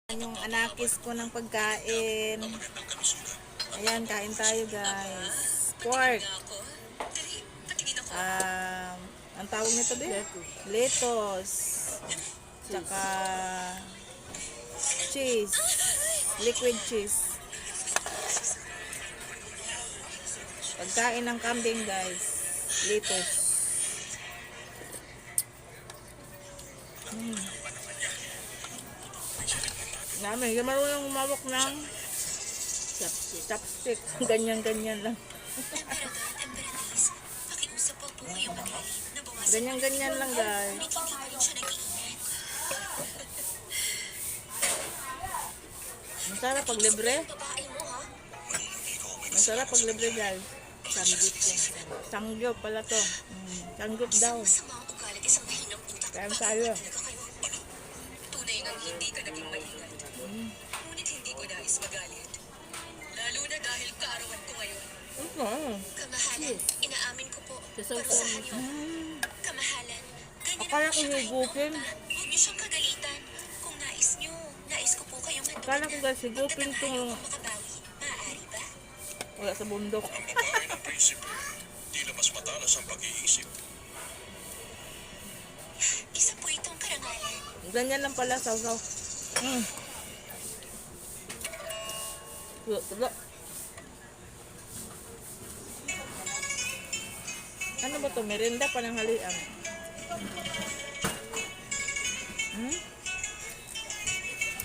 Yung anakis ko ng pagkain. Ayan, kain tayo guys. Pork. Ang tawag nito din? Lettuce. Tsaka cheese. Liquid cheese. Pagkain ng kambing guys. Lettuce. Namin, yung marunong umawak ng chopstick. Ganyan-ganyan lang. Ganyan-ganyan lang guys. Masarap pag libre. Masarap pag libre guys. Sanggip yan. Sanggip pala to. Sanggip daw. Kaya tayo. Tunay nang hindi ka naging maingay. Ngunit hindi ko nais magalit. Lalo na dahil kaarawan ko ngayon. Kamahalan, inaamin ko po. Pagsahan niyo. Kamahalan, ganyan Akala po ko siya kahit higupin. pa. Huwag niyo siyang kagalitan. Kung nais niyo, nais ko po kayong handoon. Akala ko guys, higupin Pagdating to. ayaw kong makabawi. Maaari ba? Wala sa bundok. Ang babae ng prinsipe, tila mas matalas ang pag-iisip. Isa po itong karangalan. Ganyan lang pala, saw-saw. Tulo. Ano ba to? Merinda pa ng halian.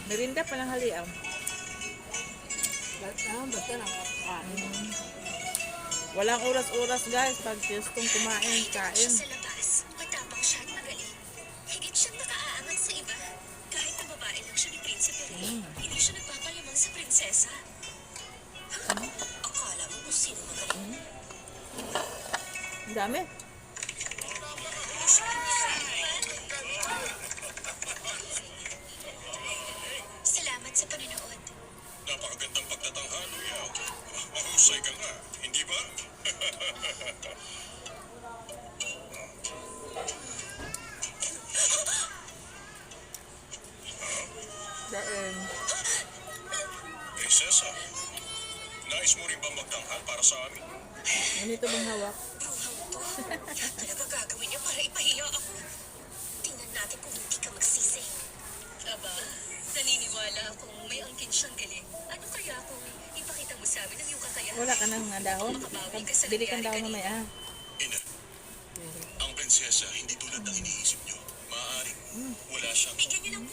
Merinda pa ng halian. Basta lang kakain. Walang oras-oras guys pag gustong kumain, kain. Siya sa labas, matapang siya at magaling. Higit siyang nakaaangat sa iba. Kahit na babae lang siya ni Prinsipe Rey, hindi siya nagpapalamang sa prinsesa. Akala mo kung sino magaling. Ang dami. Salamat sa panonood. Napakagandang pagtatanghalo yan. Mahusay ka nga, hindi ba? Daen. Prinsesa, nais mo rin bang magtanghal para sa amin? Ganito bang hawak? Bruhang to. Lahat talaga gagawin niya para ipahiya ako. Tingnan natin kung hindi ka magsisi. Aba, naniniwala akong may angkin siyang galing. Ano kaya kung ipakita mo sa amin ang iyong kakayahan? Wala ka ng dahon? Bili kang dahon mamaya. Ina, ang prinsesa hindi tulad ng iniisip niyo. Maaaring wala siyang Bigyan niyo ng